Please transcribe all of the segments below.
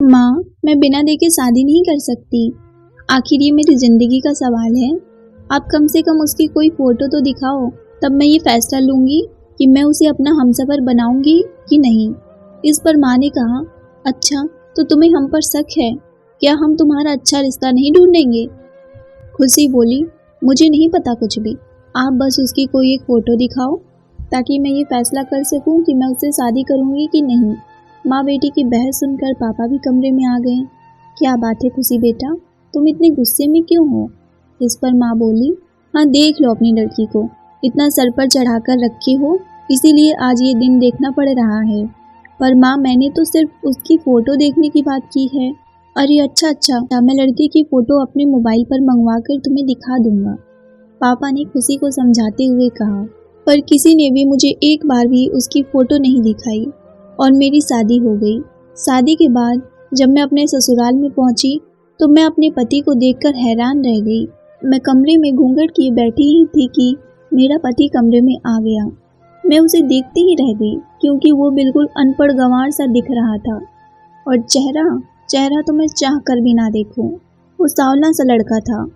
माँ, मैं बिना देखे शादी नहीं कर सकती। आखिर ये मेरी जिंदगी का सवाल है। आप कम से कम उसकी कोई फोटो तो दिखाओ, तब मैं ये फैसला लूँगी कि मैं उसे अपना हमसफ़र बनाऊँगी कि नहीं। इस पर माँ ने कहा, अच्छा तो तुम्हें हम पर शक है? क्या हम तुम्हारा अच्छा रिश्ता नहीं ढूंढेंगे? खुशी बोली, मुझे नहीं पता कुछ भी। आप बस उसकी कोई एक फ़ोटो दिखाओ ताकि मैं ये फैसला कर सकूं कि मैं उससे शादी करूंगी कि नहीं। माँ बेटी की बहस सुनकर पापा भी कमरे में आ गए। क्या बात है खुशी बेटा, तुम इतने गुस्से में क्यों हो? इस पर माँ बोली, हाँ देख लो अपनी लड़की को, इतना सर पर चढ़ाकर रखी हो, इसीलिए आज ये दिन देखना पड़ रहा है। पर माँ, मैंने तो सिर्फ उसकी फ़ोटो देखने की बात की है। अरे अच्छा, मैं लड़की की फ़ोटो अपने मोबाइल पर मंगवा कर तुम्हें दिखा दूंगा, पापा ने खुशी को समझाते हुए कहा। पर किसी ने भी मुझे एक बार भी उसकी फ़ोटो नहीं दिखाई और मेरी शादी हो गई। शादी के बाद जब मैं अपने ससुराल में पहुंची तो मैं अपने पति को देखकर हैरान रह गई। मैं कमरे में घूंघट किए बैठी ही थी कि मेरा पति कमरे में आ गया। मैं उसे देखती ही रह गई क्योंकि वो बिल्कुल अनपढ़ गंवार सा दिख रहा था। और चेहरा तो मैं चाह कर भी ना देखूं। वो सांवला सा लड़का था।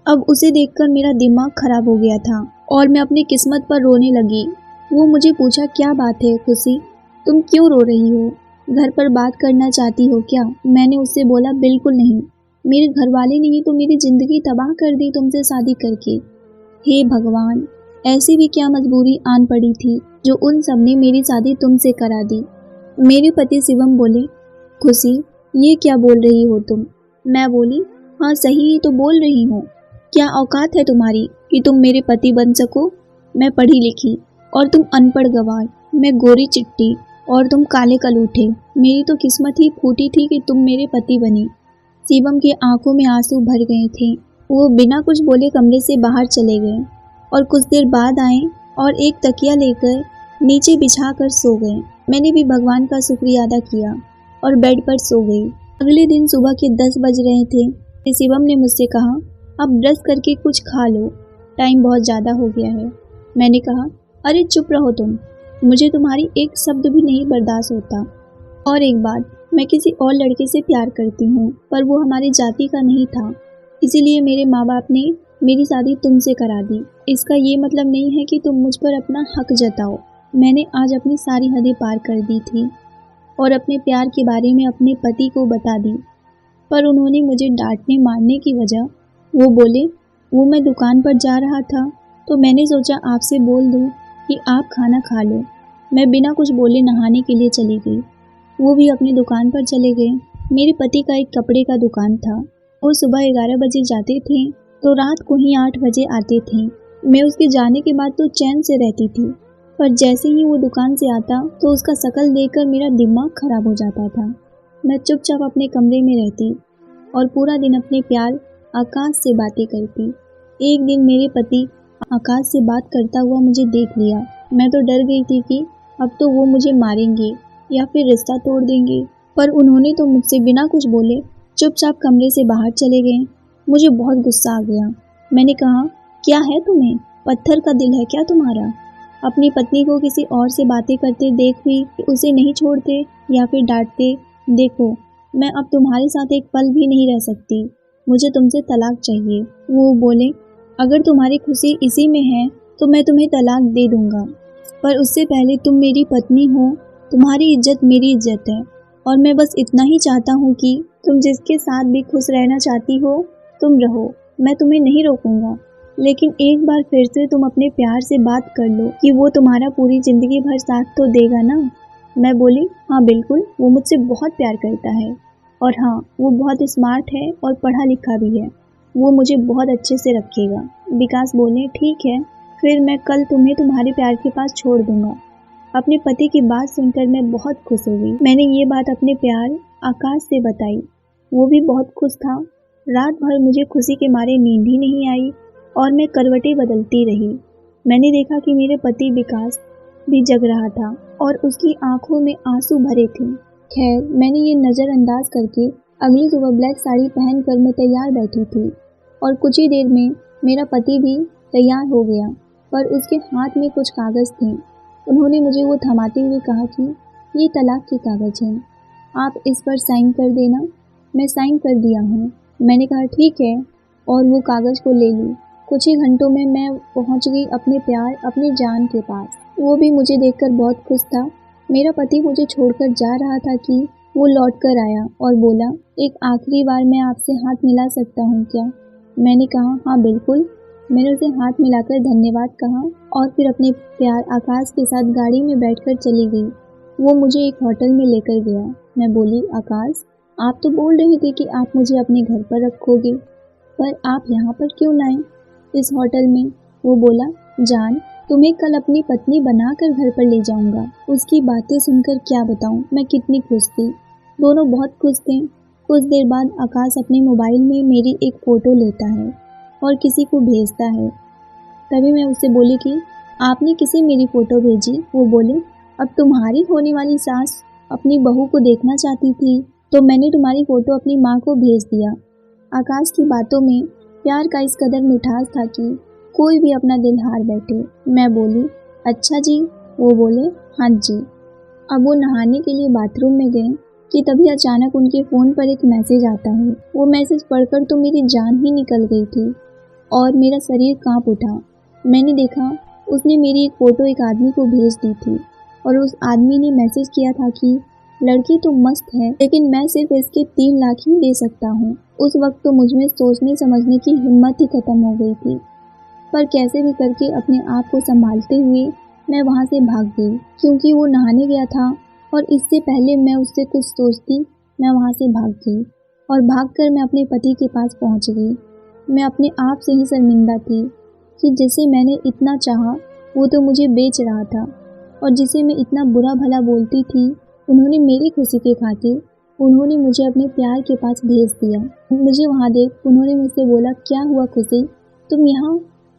अब उसे देखकर मेरा दिमाग खराब हो गया था और मैं अपनी किस्मत पर रोने लगी। वो मुझे पूछा, क्या बात है खुशी, तुम क्यों रो रही हो? घर पर बात करना चाहती हो क्या? मैंने उससे बोला, बिल्कुल नहीं। मेरे घर वाले ने ही तो मेरी जिंदगी तबाह कर दी तुमसे शादी करके। हे भगवान, ऐसी भी क्या मजबूरी आन पड़ी थी जो उन सब ने मेरी शादी तुमसे करा दी। मेरे पति शिवम बोले, खुशी ये क्या बोल रही हो तुम? मैं बोली, हाँ सही ही तो बोल रही हूँ। क्या औकात है तुम्हारी कि तुम मेरे पति बन सको? मैं पढ़ी लिखी और तुम अनपढ़ गंवार, मैं गोरी चिट्टी और तुम काले कलूठे। मेरी तो किस्मत ही फूटी थी कि तुम मेरे पति बनी। शिवम की आंखों में आंसू भर गए थे। वो बिना कुछ बोले कमरे से बाहर चले गए और कुछ देर बाद आए और एक तकिया लेकर नीचे बिछा कर सो गए। मैंने भी भगवान का शुक्रिया अदा किया और बेड पर सो गई। अगले दिन सुबह के 10 बज रहे थे। शिवम ने मुझसे कहा, अब ब्रश करके कुछ खा लो, टाइम बहुत ज़्यादा हो गया है। मैंने कहा, अरे चुप रहो तुम, मुझे तुम्हारी एक शब्द भी नहीं बर्दाश्त होता। और एक बात, मैं किसी और लड़के से प्यार करती हूँ, पर वो हमारी जाति का नहीं था, इसीलिए मेरे माँ बाप ने मेरी शादी तुमसे करा दी। इसका ये मतलब नहीं है कि तुम मुझ पर अपना हक जताओ। मैंने आज अपनी सारी हदें पार कर दी थी और अपने प्यार के बारे में अपने पति को बता दी, पर उन्होंने मुझे डांटने मारने की वजह वो बोले, वो मैं दुकान पर जा रहा था तो मैंने सोचा आपसे बोल दूं कि आप खाना खा लो। मैं बिना कुछ बोले नहाने के लिए चली गई। वो भी अपनी दुकान पर चले गए। मेरे पति का एक कपड़े का दुकान था। वो सुबह 11 बजे जाते थे तो रात को ही 8 बजे आते थे। मैं उसके जाने के बाद तो चैन से रहती थी, पर जैसे ही वो दुकान से आता तो उसका शकल देखकर मेरा दिमाग खराब हो जाता था। मैं चुपचाप अपने कमरे में रहती और पूरा दिन अपने प्यार आकाश से बातें करती। एक दिन मेरे पति आकाश से बात करता हुआ मुझे देख लिया। मैं तो डर गई थी कि अब तो वो मुझे मारेंगे या फिर रिश्ता तोड़ देंगे, पर उन्होंने तो मुझसे बिना कुछ बोले चुपचाप कमरे से बाहर चले गए। मुझे बहुत गुस्सा आ गया। मैंने कहा, क्या है तुम्हें? पत्थर का दिल है क्या तुम्हारा? अपनी पत्नी को किसी और से बातें करते देख भी उसे नहीं छोड़ते या फिर डांटते। देखो, मैं अब तुम्हारे साथ एक पल भी नहीं रह सकती, मुझे तुमसे तलाक चाहिए। वो बोले, अगर तुम्हारी खुशी इसी में है तो मैं तुम्हें तलाक दे दूंगा, पर उससे पहले तुम मेरी पत्नी हो, तुम्हारी इज्जत मेरी इज्जत है और मैं बस इतना ही चाहता हूँ कि तुम जिसके साथ भी खुश रहना चाहती हो तुम रहो, मैं तुम्हें नहीं रोकूंगा। लेकिन एक बार फिर से तुम अपने प्यार से बात कर लो कि वो तुम्हारा पूरी जिंदगी भर साथ तो देगा ना। मैं बोली, हाँ बिल्कुल, वो मुझसे बहुत प्यार करता है और हाँ, वो बहुत स्मार्ट है और पढ़ा लिखा भी है, वो मुझे बहुत अच्छे से रखेगा। विकास बोले, ठीक है, फिर मैं कल तुम्हें तुम्हारे प्यार के पास छोड़ दूंगा। अपने पति की बात सुनकर मैं बहुत खुश हो गई। मैंने ये बात अपने प्यार आकाश से बताई, वो भी बहुत खुश था। रात भर मुझे खुशी के मारे नींद ही नहीं आई और मैं करवटें बदलती रही। मैंने देखा कि मेरे पति विकास भी जग रहा था और उसकी आंखों में आंसू भरे थे। खैर, मैंने ये नज़रअंदाज करके अगली सुबह ब्लैक साड़ी पहनकर मैं तैयार बैठी थी और कुछ ही देर में मेरा पति भी तैयार हो गया, पर उसके हाथ में कुछ कागज़ थे। उन्होंने मुझे वो थमाते हुए कहा कि ये तलाक के कागज़ हैं, आप इस पर साइन कर देना। मैं साइन कर दिया हूँ। मैंने कहा ठीक है और वो कागज़ को ले ली। कुछ ही घंटों में मैं पहुँच गई अपने प्यार, अपनी जान के पास। वो भी मुझे देखकर बहुत खुश था। मेरा पति मुझे छोड़कर जा रहा था कि वो लौट कर आया और बोला, एक आखिरी बार मैं आपसे हाथ मिला सकता हूँ क्या? मैंने कहा हाँ बिल्कुल। मैंने उसे हाथ मिलाकर धन्यवाद कहा और फिर अपने प्यार आकाश के साथ गाड़ी में बैठकर चली गई। वो मुझे एक होटल में लेकर गया। मैं बोली, आकाश आप तो बोल रहे थे कि आप मुझे अपने घर पर रखोगे, पर आप यहाँ पर क्यों लाए इस होटल में? वो बोला, जान तुम्हें कल अपनी पत्नी बनाकर घर पर ले जाऊंगा। उसकी बातें सुनकर क्या बताऊं मैं कितनी खुश थी। दोनों बहुत खुश थे। कुछ देर बाद आकाश अपने मोबाइल में मेरी एक फ़ोटो लेता है और किसी को भेजता है। तभी मैं उससे बोली कि आपने किसे मेरी फ़ोटो भेजी? वो बोले, अब तुम्हारी होने वाली सास अपनी बहू को देखना चाहती थी तो मैंने तुम्हारी फ़ोटो अपनी माँ को भेज दिया। आकाश की बातों में प्यार का इस कदर मिठास था कि कोई भी अपना दिल हार बैठे। मैं बोली, अच्छा जी। वो बोले, हाँ जी। अब वो नहाने के लिए बाथरूम में गए कि तभी अचानक उनके फ़ोन पर एक मैसेज आता है। वो मैसेज पढ़कर तो मेरी जान ही निकल गई थी और मेरा शरीर कांप उठा। मैंने देखा उसने मेरी एक फ़ोटो एक आदमी को भेज दी थी और उस आदमी ने मैसेज किया था कि लड़की तो मस्त है लेकिन मैं सिर्फ इसके 3 लाख ही दे सकता हूँ। उस वक्त तो मुझमें सोचने समझने की हिम्मत ही खत्म हो गई थी, पर कैसे भी करके अपने आप को संभालते हुए मैं वहाँ से भाग गई क्योंकि वो नहाने गया था और इससे पहले मैं उससे कुछ सोचती मैं वहाँ से भाग गई और भागकर मैं अपने पति के पास पहुँच गई। मैं अपने आप से ही शर्मिंदा थी कि जिसे मैंने इतना चाहा वो तो मुझे बेच रहा था और जिसे मैं इतना बुरा भला बोलती थी उन्होंने मेरी खुशी के खातिर उन्होंने मुझे अपने प्यार के पास भेज दिया। मुझे वहाँ देख उन्होंने मुझसे बोला, क्या हुआ खुशी, तुम यहाँ?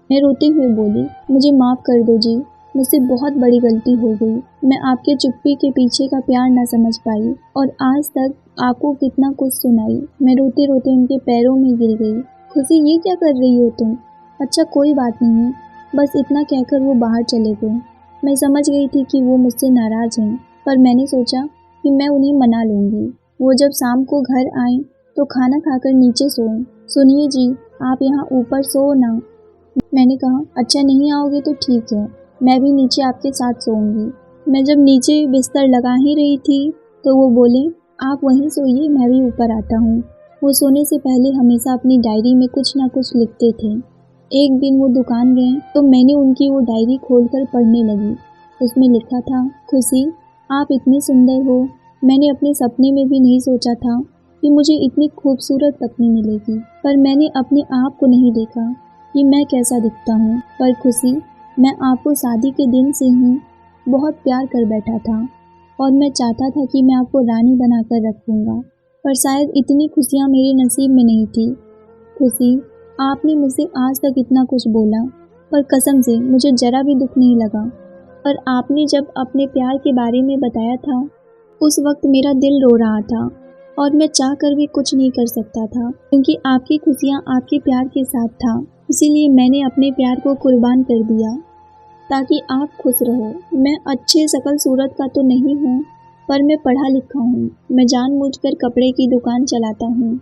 मैं रोते हुए बोली, मुझे माफ़ कर दो जी, मुझसे बहुत बड़ी गलती हो गई। मैं आपके चुप्पी के पीछे का प्यार ना समझ पाई और आज तक आपको कितना कुछ सुनाई। मैं रोते रोते उनके पैरों में गिर गई। खुशी ये क्या कर रही हो तुम? अच्छा कोई बात नहीं है, बस इतना कहकर वो बाहर चले गए। मैं समझ गई थी कि वो मुझसे नाराज़ हैं, पर मैंने सोचा कि मैं उन्हें मना लूँगी। वो जब शाम को घर आए तो खाना खाकर नीचे सोएं। सुनिए जी, आप यहाँ ऊपर सो ना। मैंने कहा, अच्छा नहीं आओगे तो ठीक है, मैं भी नीचे आपके साथ सोऊंगी। मैं जब नीचे बिस्तर लगा ही रही थी तो वो बोले, आप वहीं सोइए, मैं भी ऊपर आता हूँ। वो सोने से पहले हमेशा अपनी डायरी में कुछ ना कुछ लिखते थे। एक दिन वो दुकान गए तो मैंने उनकी वो डायरी खोलकर पढ़ने लगी। उसमें लिखा था, खुशी आप इतनी सुंदर हो, मैंने अपने सपने में भी नहीं सोचा था कि मुझे इतनी खूबसूरत पत्नी मिलेगी, पर मैंने अपने आप को नहीं देखा कि मैं कैसा दिखता हूँ। पर खुशी, मैं आपको शादी के दिन से ही बहुत प्यार कर बैठा था और मैं चाहता था कि मैं आपको रानी बनाकर रखूँगा, पर शायद इतनी खुशियाँ मेरे नसीब में नहीं थी। खुशी, आपने मुझसे आज तक इतना कुछ बोला, पर कसम से मुझे ज़रा भी दुख नहीं लगा। पर आपने जब अपने प्यार के बारे में बताया था उस वक्त मेरा दिल रो रहा था और मैं चाह कर भी कुछ नहीं कर सकता था क्योंकि आपकी खुशियाँ आपके प्यार के साथ था। इसीलिए मैंने अपने प्यार को कुर्बान कर दिया ताकि आप खुश रहो। मैं अच्छे शकल सूरत का तो नहीं हूँ, पर मैं पढ़ा लिखा हूँ। मैं जानबूझकर कपड़े की दुकान चलाता हूँ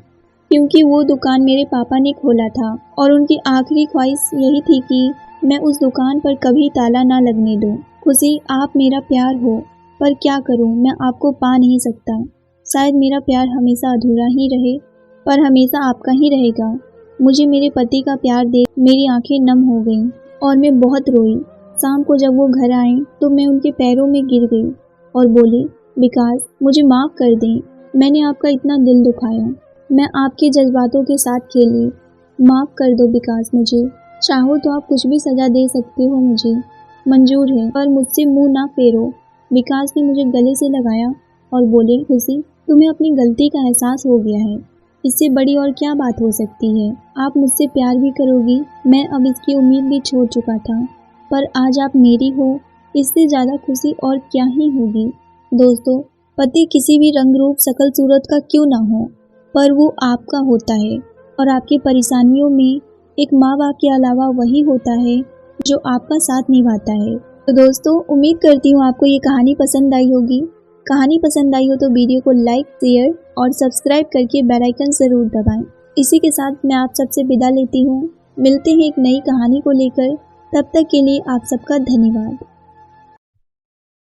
क्योंकि वो दुकान मेरे पापा ने खोला था और उनकी आखिरी ख्वाहिश यही थी कि मैं उस दुकान पर कभी ताला ना लगने दूँ। खुशी, आप मेरा प्यार हो, पर क्या करूँ, मैं आपको पा नहीं सकता। शायद मेरा प्यार हमेशा अधूरा ही रहे, पर हमेशा आपका ही रहेगा। मुझे मेरे पति का प्यार देख मेरी आंखें नम हो गईं और मैं बहुत रोई। शाम को जब वो घर आए तो मैं उनके पैरों में गिर गई और बोली, विकास मुझे माफ़ कर दें, मैंने आपका इतना दिल दुखाया, मैं आपके जज्बातों के साथ खेली। माफ़ कर दो विकास, मुझे चाहो तो आप कुछ भी सज़ा दे सकते हो, मुझे मंजूर है, पर मुझसे मुंह ना फेरो। विकास ने मुझे गले से लगाया और बोले, खुशी तुम्हें अपनी गलती का एहसास हो गया है, इससे बड़ी और क्या बात हो सकती है। आप मुझसे प्यार भी करोगी, मैं अब इसकी उम्मीद भी छोड़ चुका था, पर आज आप मेरी हो, इससे ज़्यादा खुशी और क्या ही होगी। दोस्तों, पति किसी भी रंग रूप शकल सूरत का क्यों ना हो, पर वो आपका होता है और आपकी परेशानियों में एक माँ बाप के अलावा वही होता है जो आपका साथ निभाता है। तो दोस्तों, उम्मीद करती हूँ आपको ये कहानी पसंद आई होगी। कहानी पसंद आई हो तो वीडियो को लाइक, शेयर और सब्सक्राइब करके बेल आइकन ज़रूर दबाएं। इसी के साथ मैं आप सबसे विदा लेती हूँ। मिलते हैं एक नई कहानी को लेकर, तब तक के लिए आप सबका धन्यवाद।